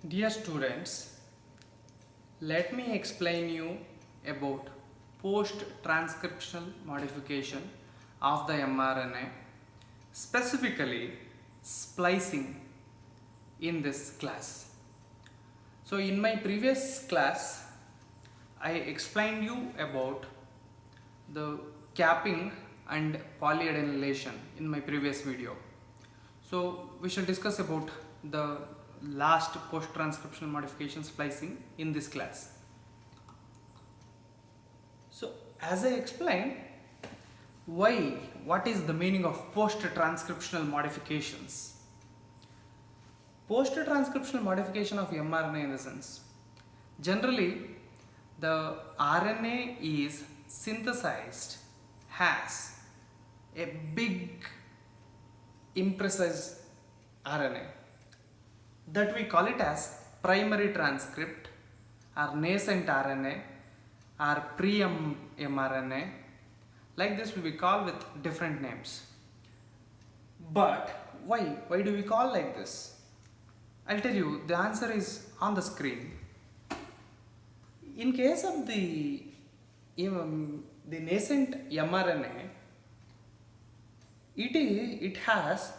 Dear students, let me explain you about post-transcriptional modification of the mRNA, specifically splicing in this class. So in my previous class, I explained you about the capping and polyadenylation in my previous video. So we shall discuss about the last post-transcriptional modification splicing in this class. So as I explained, what is the meaning of post-transcriptional modifications? Post-transcriptional modification of mRNA in the sense, generally the RNA is synthesized as a big imprecise RNA that we call it as primary transcript or nascent RNA or pre-mRNA. Like this we call with different names. But why? Why do we call like this? I'll tell you, the answer is on the screen. In case of the nascent mRNA, it has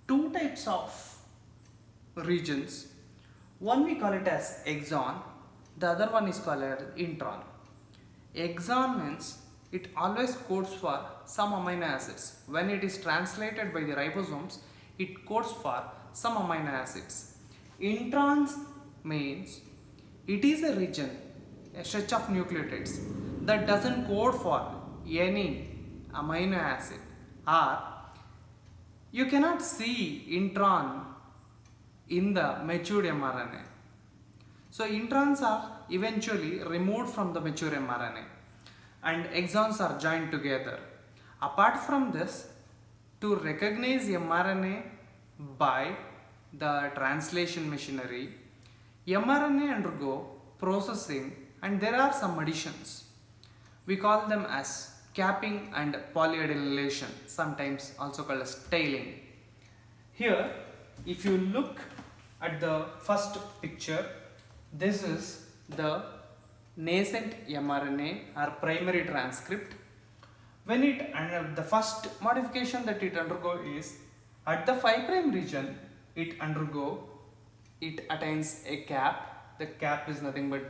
two types of regions. One we call it as exon, the other one is called as intron. Exon means it always codes for some amino acids. When it is translated by the ribosomes, it codes for some amino acids. Introns means it is a region, a stretch of nucleotides that doesn't code for any amino acid, or you cannot see intron in the matured mRNA. So introns are eventually removed from the mature mRNA and exons are joined together. Apart from this, to recognize mRNA by the translation machinery, mRNA undergo processing and there are some additions. We call them as capping and polyadenylation, sometimes also called as tailing. Here, if you look at the first picture, this is the nascent mRNA or primary transcript. When the first modification that it undergo is at the 5' region, it attains a cap. The cap is nothing but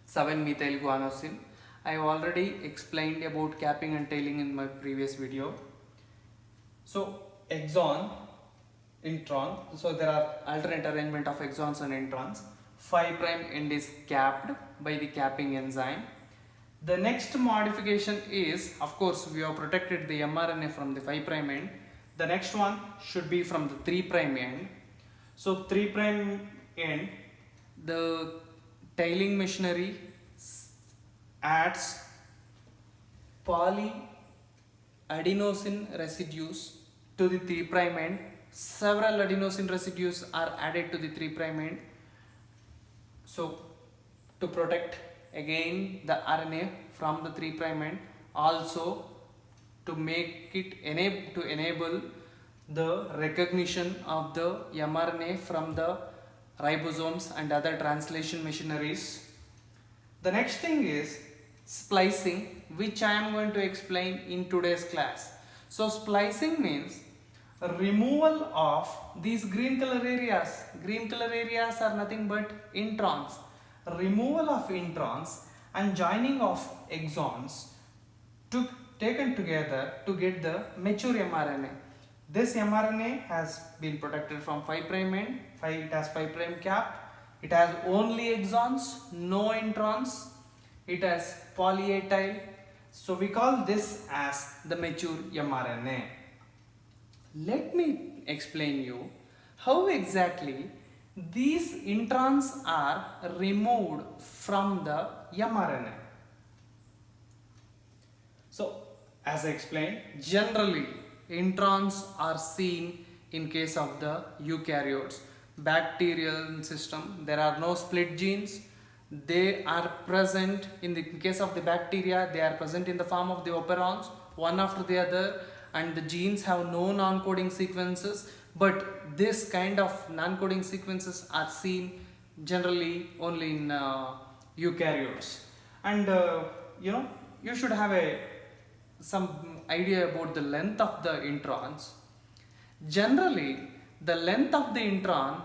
7-methyl guanosine. I have already explained about capping and tailing in my previous video. So exon, intron, so there are alternate arrangement of exons and introns. 5' end is capped by the capping enzyme. The next modification is, of course, we have protected the mRNA from the 5' end. The next one should be from the 3' end. So 3' end, the tailing machinery adds polyadenosine residues to the 3' end. Several adenosine residues are added to the 3' end. So to protect again the RNA from the 3' end, also to make it enable the recognition of the mRNA from the ribosomes and other translation machineries. The next thing is splicing, which I am going to explain in today's class. So splicing means removal of these green color areas. Green color areas are nothing but introns. Removal of introns and joining of exons taken together to get the mature mRNA. This mRNA has been protected from 5' end. It has 5' cap. It has only exons, no introns. It has poly A tail. So we call this as the mature mRNA. Let me explain you how exactly these introns are removed from the mRNA. So as I explained, generally introns are seen in case of the eukaryotes. Bacterial system, there are no split genes. They are present in the case of the bacteria, they are present in the form of the operons, one after the other, and the genes have no non-coding sequences. but this kind of non-coding sequences are seen generally only in eukaryotes. And you should have some idea about the length of the introns. Generally, the length of the intron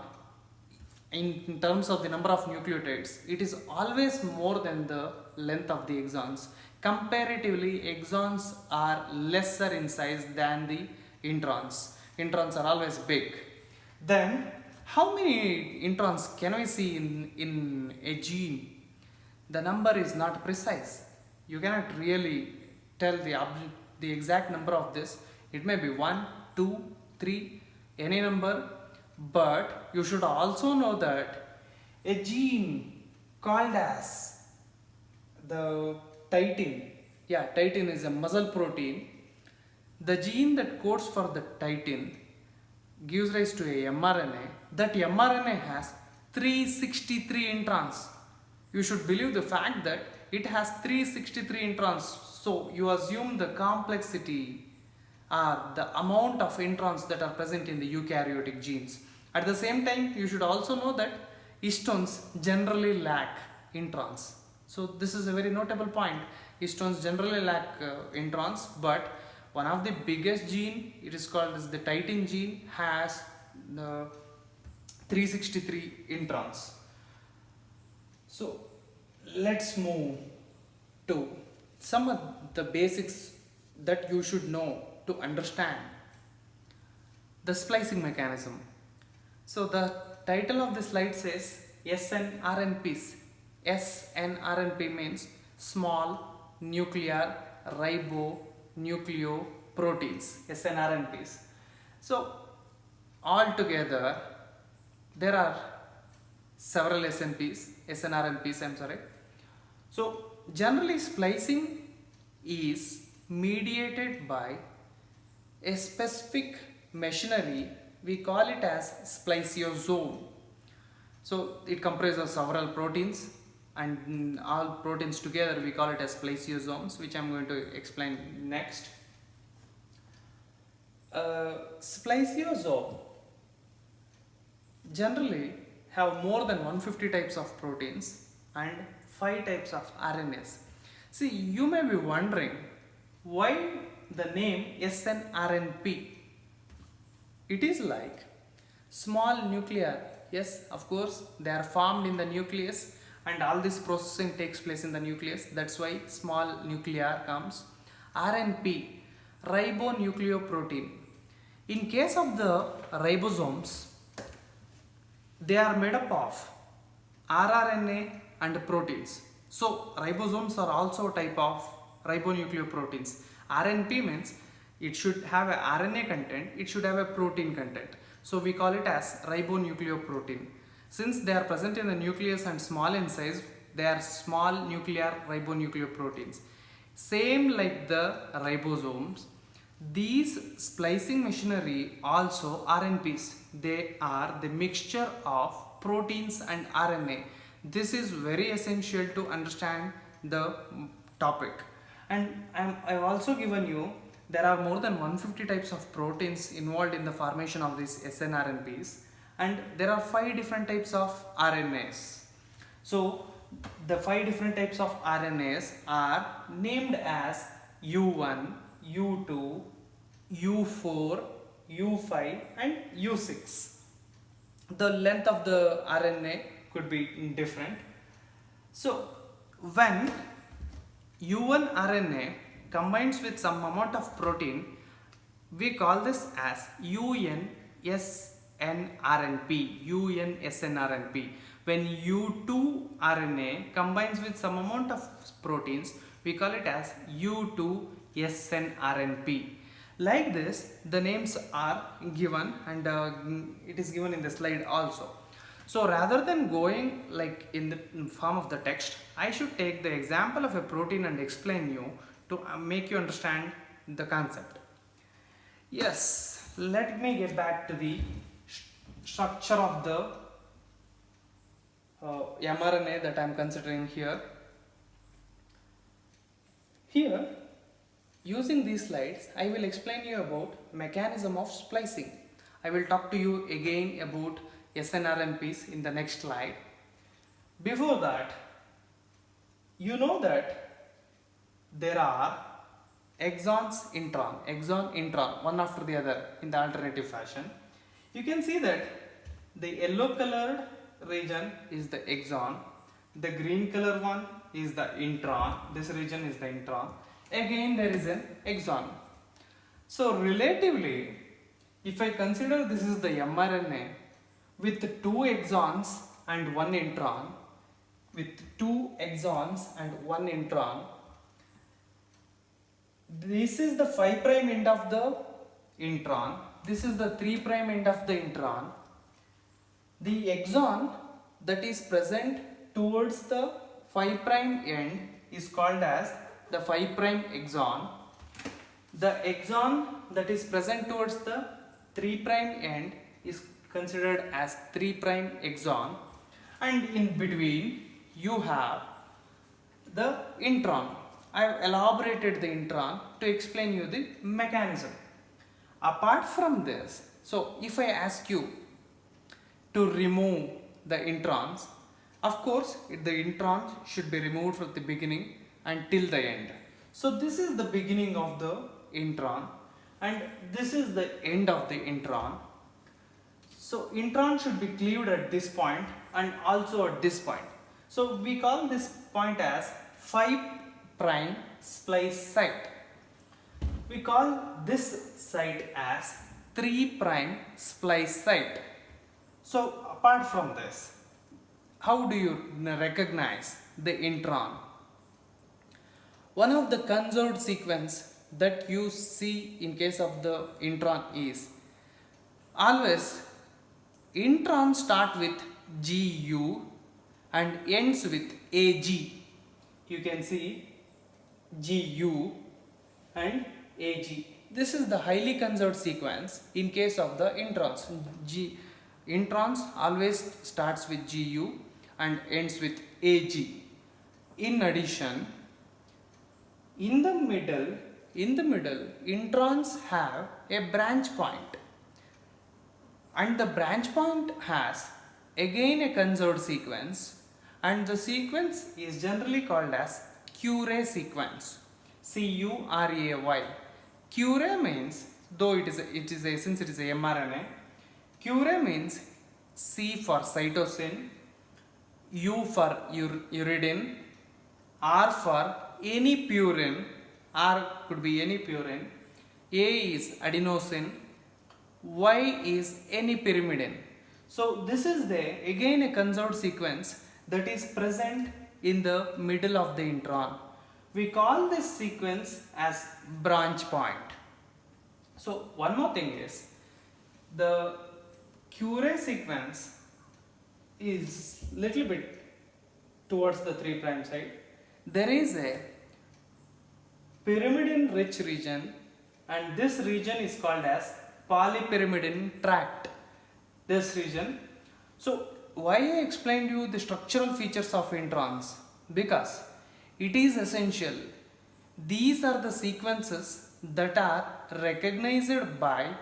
in terms of the number of nucleotides, it is always more than the length of the exons. Comparatively, exons are lesser in size than the introns. Introns are always big. Then, how many introns can we see in a gene? The number is not precise. You cannot really tell the exact number of this. It may be 1, 2, 3, any number, but you should also know that a gene called as the titin, titin is a muscle protein. The gene that codes for the titin gives rise to a mRNA. That mRNA has 363 introns. You should believe the fact that it has 363 introns. So you assume the complexity or the amount of introns that are present in the eukaryotic genes. At the same time, you should also know that histones generally lack introns. So this is a very notable point. Histones generally lack introns, but one of the biggest gene, it is called as the titin gene, has the 363 introns. So let's move to some of the basics that you should know to understand the splicing mechanism. So the title of the slide says SNRNPs. SNRNP means small nuclear ribonucleoproteins, SNRNPs. So altogether there are several SNRNPs, I'm sorry. So generally splicing is mediated by a specific machinery. We call it as spliceosome. So it comprises of several proteins, and all proteins together we call it as spliceosomes, which I'm going to explain next. Spliceosome generally have more than 150 types of proteins and 5 types of RNAs. See, you may be wondering why the name SNRNP. It is like small nuclear. Yes, of course, they are formed in the nucleus and all this processing takes place in the nucleus. That's why small nuclear comes. RNP, ribonucleoprotein. In case of the ribosomes, they are made up of rRNA and proteins. So ribosomes are also a type of ribonucleoproteins. RNP means it should have a RNA content, it should have a protein content. So we call it as ribonucleoprotein. Since they are present in the nucleus and small in size, they are small nuclear ribonucleoproteins. Same like the ribosomes, these splicing machinery also RNPs. They are the mixture of proteins and RNA. This is very essential to understand the topic. And I've also given you there are more than 150 types of proteins involved in the formation of these SNRNPs, and there are 5 different types of RNAs. So the 5 different types of RNAs are named as U1, U2, U4, U5 and U6. The length of the RNA could be different. So when U1 RNA combines with some amount of protein, we call this as UNSNRNP. When U2 RNA combines with some amount of proteins, we call it as U2SNRNP. Like this, the names are given, and it is given in the slide also. So rather than going like in the form of the text, I should take the example of a protein and explain you to make you understand the concept. Yes, let me get back to the structure of the mRNA that I am considering here. Here, using these slides, I will explain you about mechanism of splicing. I will talk to you again about SNRNPs in the next slide. Before that, you know that there are exons, intron, one after the other in the alternative fashion. You can see that the yellow colored region is the exon, the green color one is the intron, this region is the intron, again there is an exon. So relatively, if I consider this is the mRNA with 2 exons and 1 intron, this is the 5' end of the intron, this is the 3' end of the intron. The exon that is present towards the 5' end is called as the 5' exon. The exon that is present towards the 3' end is considered as 3' exon, and in between you have the intron. I have elaborated the intron to explain you the mechanism. Apart from this, so if I ask you to remove the introns, of course the introns should be removed from the beginning until the end. So this is the beginning of the intron and this is the end of the intron. So intron should be cleaved at this point and also at this point. So we call this point as 5' splice site. We call this site as 3' splice site. So apart from this, how do you recognize the intron? One of the conserved sequence that you see in case of the intron is always intron start with GU and ends with AG. You can see GU and AG. This is the highly conserved sequence in case of the introns. Introns always starts with GU and ends with AG. In addition, in the middle, introns have a branch point, and the branch point has again a conserved sequence, and the sequence is generally called as Curie sequence. Curay. Curie means, though since it is a mRNA, Curie means C for cytosine, U for uridine, R for any purine, R could be any purine, A is adenosine, Y is any pyrimidine. So this is again a conserved sequence that is present in the middle of the intron. We call this sequence as branch point. So one more thing is, the Curie sequence is little bit towards the 3' side. There is a pyrimidine rich region, and this region is called as polypyrimidine tract. This region. So why I explained you the structural features of introns? Because it is essential. These are the sequences that are recognized by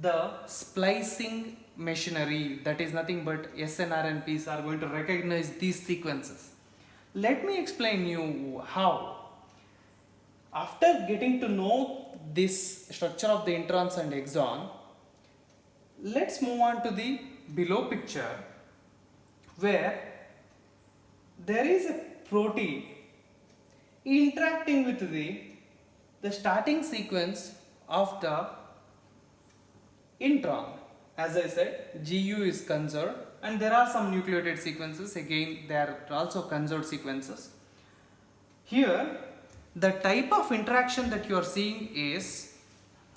the splicing machinery, that is nothing but SNRNPs are going to recognize these sequences. Let me explain you how. After getting to know this structure of the introns and exon, let's move on to the below picture where there is a protein interacting with the starting sequence of the intron. As I said, GU is conserved and there are some nucleotide sequences, again they are also conserved sequences. Here the type of interaction that you are seeing is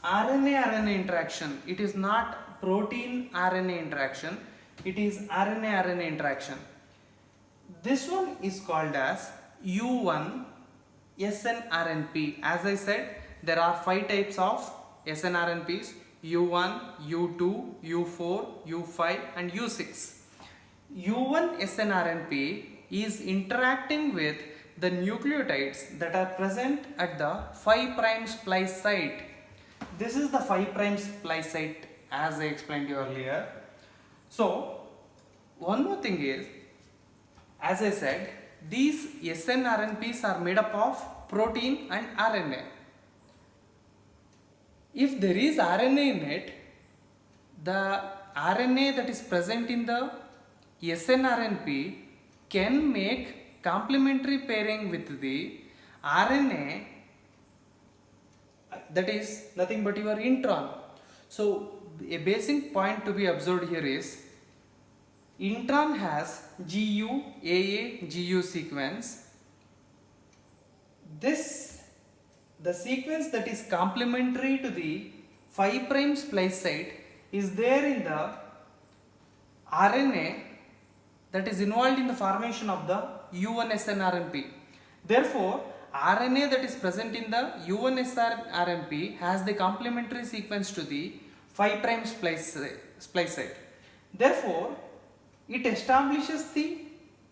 RNA-RNA interaction. It is not protein-RNA interaction, it is RNA-RNA interaction. This one is called as U1 SNRNP. As I said, there are 5 types of SNRNPs: U1, U2, U4, U5 and U6. U1 SNRNP is interacting with the nucleotides that are present at the 5' splice site. This is the 5' splice site as I explained you earlier. So one more thing is, as I said, these snRNPs are made up of protein and RNA. If there is RNA in it, the RNA that is present in the snRNP can make complementary pairing with the RNA that is nothing but your intron. So a basic point to be observed here is intron has GU, AA, GU sequence. The sequence that is complementary to the 5' splice site is there in the RNA that is involved in the formation of the U1 snRNP. Therefore, RNA that is present in the U1 snRNP has the complementary sequence to the 5' splice site. Therefore, it establishes the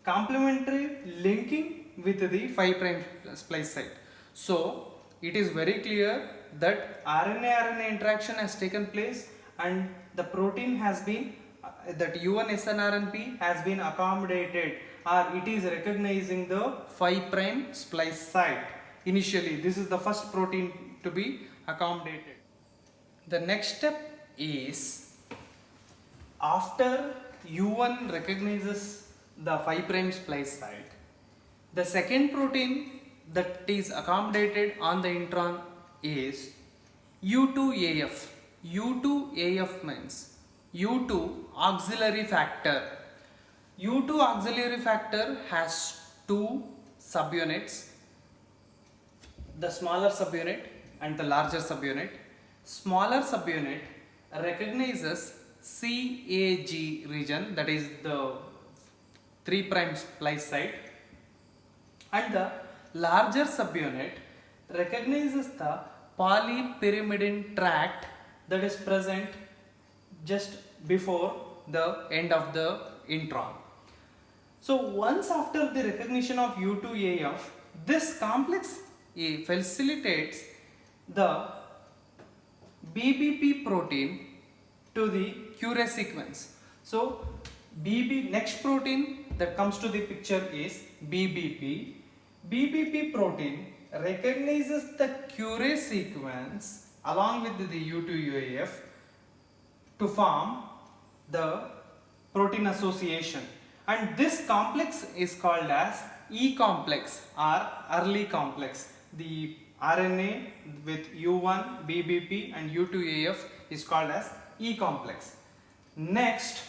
complementary linking with the 5' splice site. So, it is very clear that RNA-RNA interaction has taken place and the protein has been, that U1 snRNP has been accommodated, or it is recognizing the 5' splice site. Initially, this is the first protein to be accommodated. The next step is, after U1 recognizes the 5' splice site, the second protein that is accommodated on the intron is U2AF. U2AF means U2 auxiliary factor. U2 auxiliary factor has two subunits, the smaller subunit and the larger subunit. Smaller subunit recognizes CAG region, that is the 3' splice site, and the larger subunit recognizes the polypyrimidine tract that is present just before the end of the intron. So once after the recognition of U2AF, this complex facilitates the BBP protein to the Cure sequence. So next protein that comes to the picture is BBP. BBP protein recognizes the Cure sequence along with the U2AF to form the protein association, and this complex is called as E complex or early complex. The RNA with U1, BBP and U2AF is called as E complex. Next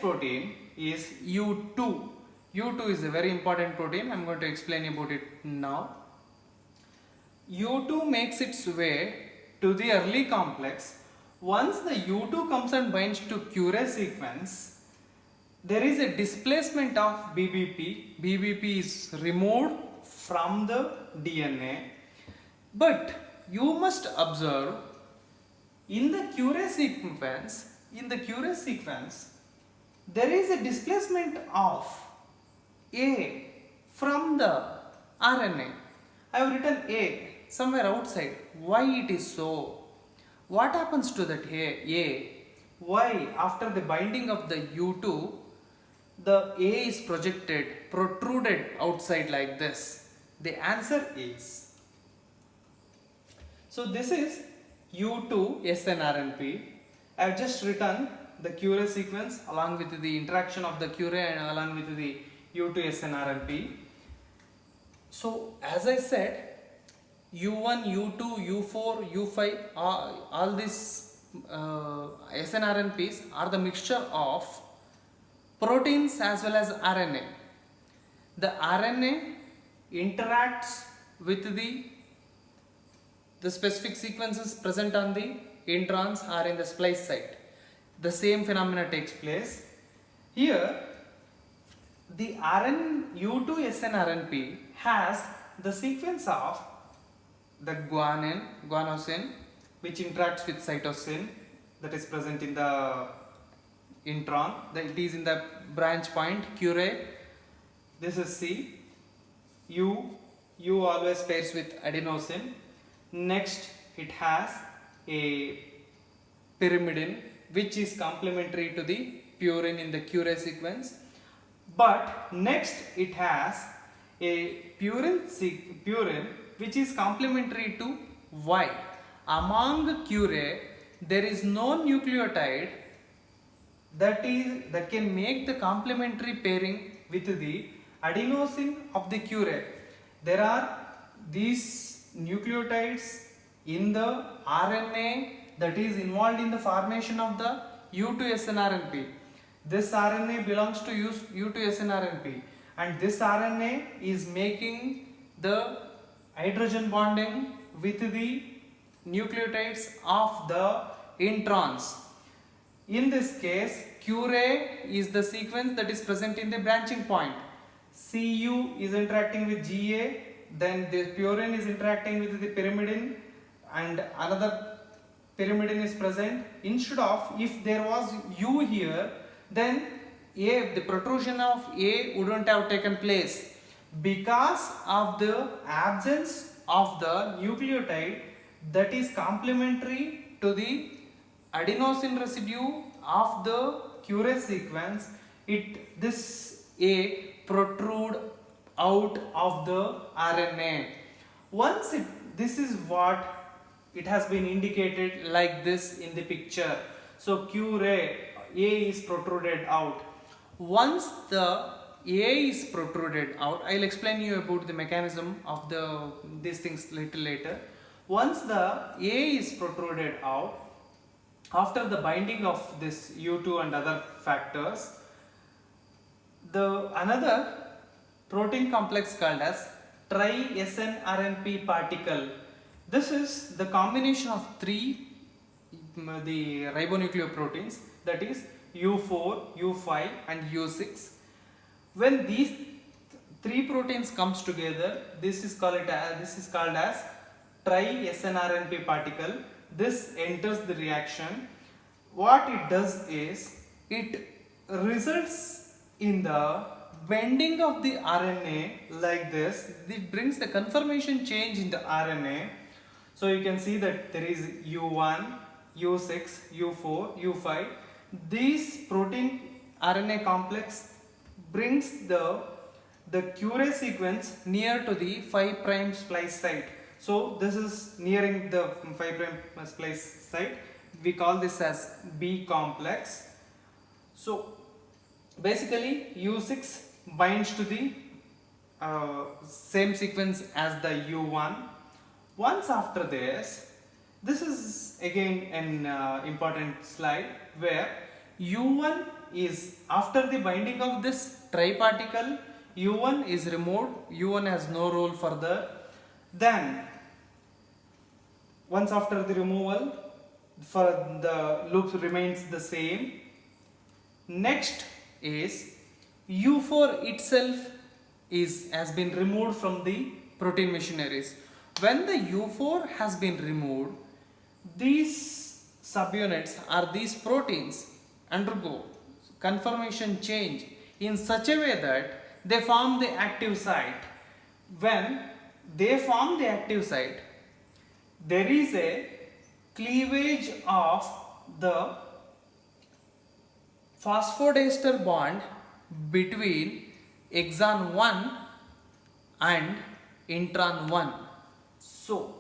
protein is U2. U2 is a very important protein. I am going to explain about it now. U2 makes its way to the early complex. Once the U2 comes and binds to Cure sequence, there is a displacement of BBP. BBP is removed from the DNA. But you must observe, in the Cure sequence, there is a displacement of A from the RNA. I have written A somewhere outside. Why it is so? What happens to that A? Why after the binding of the U2, the A is protruded outside like this? The answer is, so this is U2 snRNP. I have just written the Cure sequence along with the interaction of the Cure and along with the U2 snRNP. So as I said, U1, U2, U4, U5, all these snRNPs are the mixture of proteins as well as RNA. The RNA interacts with the specific sequences present on the introns or in the splice site. The same phenomena takes place. Here, the U2 snRNP has the sequence of the guanosine, which interacts with cytosine, that is present in the intron. It is in the branch point Cure. This is C. U always pairs with adenosine. Next, it has a pyrimidine, which is complementary to the purine in the Curie sequence. But next it has a purine which is complementary to Y. Among Curie, there is no nucleotide that can make the complementary pairing with the adenosine of the Curie. There are these nucleotides in the RNA that is involved in the formation of the U2SNRNP. This RNA belongs to U2SNRNP, and this RNA is making the hydrogen bonding with the nucleotides of the introns. In this case, Curie is the sequence that is present in the branching point. Cu is interacting with Ga, then the purine is interacting with the pyrimidine, and another pyrimidine is present. Instead of, if there was U here, then the protrusion of A wouldn't have taken place because of the absence of the nucleotide that is complementary to the adenosine residue of the Curie sequence. This A protrude out of the RNA. This is what it has been indicated like this in the picture. So Curie A is protruded out. Once the A is protruded out, I'll explain you about the mechanism of these things little later. Once the A is protruded out, after the binding of this U2 and other factors, another protein complex called as tri-SNRNP particle. This is the combination of the ribonucleoproteins, that is U4, U5 and U6. When these three proteins comes together, this is called as tri-SNRNP particle. This enters the reaction. What it does is it results in the bending of the RNA like this. It brings the conformation change in the RNA. So you can see that there is U1, U6, U4, U5. This protein RNA complex brings the Curie sequence near to the 5' splice site. So this is nearing the 5' splice site. We call this as B complex. So basically U6 binds to the same sequence as the U1. Once after this is again an important slide where U1 is, after the binding of this triparticle, U1 is removed. U1 has no role further. Then once after the removal, for the loop remains the same. Next is U4 itself has been removed from the protein machineries. When the U4 has been removed, these subunits or these proteins undergo conformation change in such a way that they form the active site. When they form the active site, there is a cleavage of the phosphodiester bond between exon 1 and intron 1. So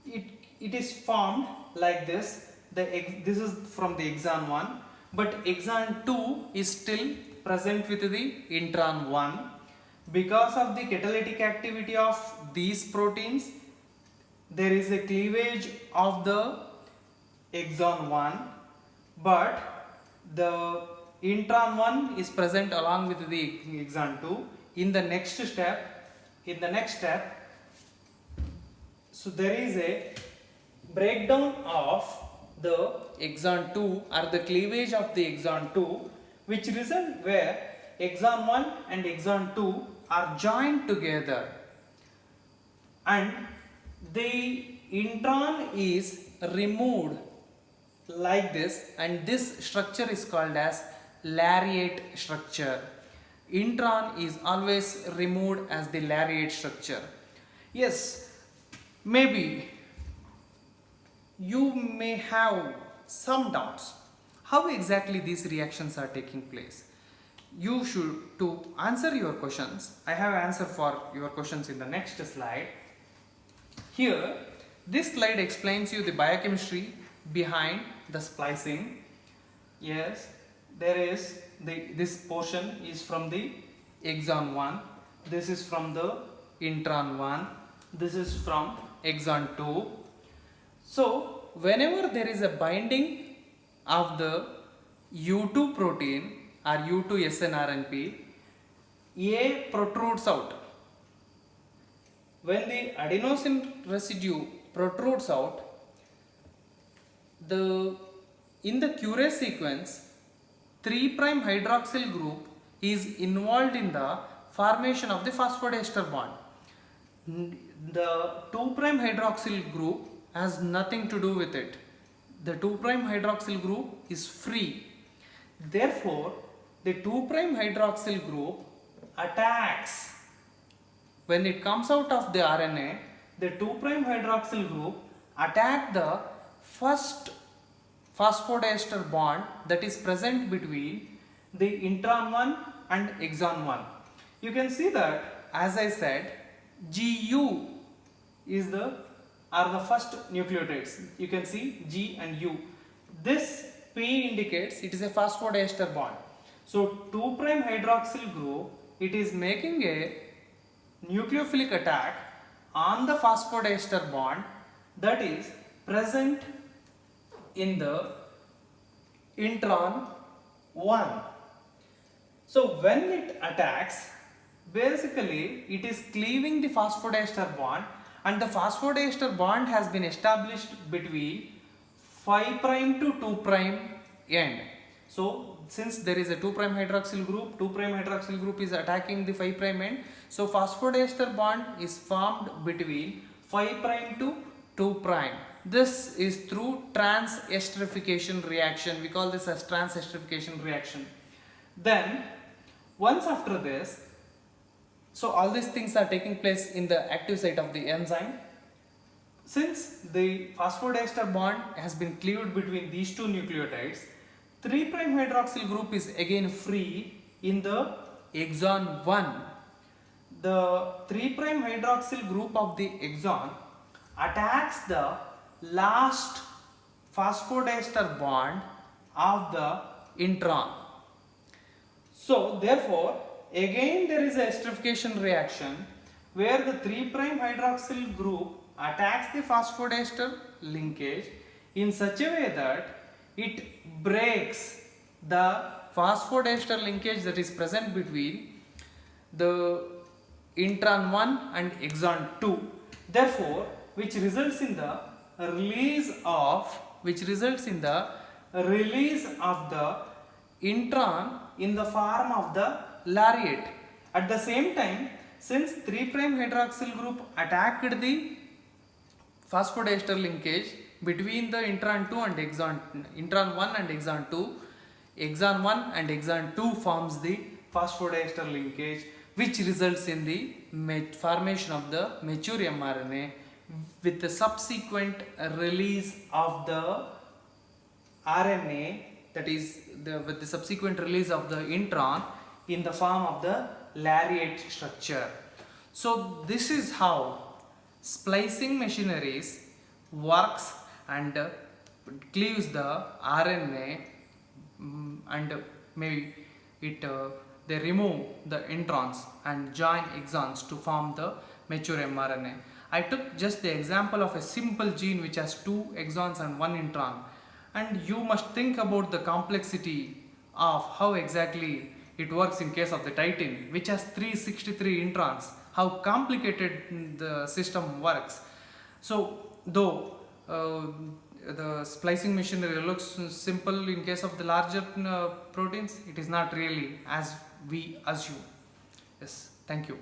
it is formed like this. This is from the exon 1, but exon 2 is still present with the intron 1. Because of the catalytic activity of these proteins, there is a cleavage of the exon 1, but the intron 1 is present along with the exon 2. In the next step, so there is a breakdown of the exon 2 or the cleavage of the exon 2, which result where exon 1 and exon 2 are joined together, and the intron is removed like this, and this structure is called as lariat structure. Intron is always removed as the lariat structure. Yes, maybe you may have some doubts. How exactly these reactions are taking place? You should, to answer your questions, I have answer for your questions in the next slide. Here, this slide explains you the biochemistry behind the splicing. Yes, there is this portion is from the exon 1, this is from the intron 1, this is from exon 2. So, whenever there is a binding of the U2 protein or U2 snRNP, A protrudes out. When the adenosine residue protrudes out, in the Curie sequence, 3' hydroxyl group is involved in the formation of the phosphodiester bond. The 2' hydroxyl group has nothing to do with it. The 2' hydroxyl group is free. Therefore, the 2' hydroxyl group attacks. When it comes out of the RNA, the 2' hydroxyl group attack the first phosphodiester bond that is present between the intron 1 and exon 1. You can see that, as I said, GU are the first nucleotides. You can see G and U. This P indicates it is a phosphodiester bond. So 2' hydroxyl group, it is making a nucleophilic attack on the phosphodiester bond that is present in the intron 1. So when it attacks, basically it is cleaving the phosphodiester bond, and the phosphodiester bond has been established between 5' to 2' end. So since there is a 2' hydroxyl group, 2' hydroxyl group is attacking the 5' end. So phosphodiester bond is formed between 5' to 2'. This is through trans-esterification reaction. We call this as trans-esterification reaction. Then once after this, so all these things are taking place in the active site of the enzyme. Since the phosphodiester bond has been cleaved between these two nucleotides, 3' hydroxyl group is again free in the exon 1. The 3' hydroxyl group of the exon attacks the last phosphodiester bond of the intron. So therefore, again there is a esterification reaction where the 3' hydroxyl group attacks the phosphodiester linkage in such a way that it breaks the phosphodiester linkage that is present between the intron 1 and exon 2. Therefore, which results in the release of the intron in the form of the lariat. At the same time, since 3' hydroxyl group attacked the phosphodiester linkage between the intron 2 and intron 1 and exon 2, exon 1 and exon 2 forms the phosphodiester linkage, which results in the formation of the mature mRNA with the subsequent release of the RNA, that is with the subsequent release of the intron in the form of the lariat structure. So this is how splicing machineries works and cleaves the RNA, and maybe they remove the introns and join exons to form the mature mRNA. I took just the example of a simple gene which has 2 exons and 1 intron, and you must think about the complexity of how exactly it works in case of the titin, which has 363 introns, how complicated the system works. So though the splicing machinery looks simple in case of the larger proteins, it is not really as we assume. Yes, thank you.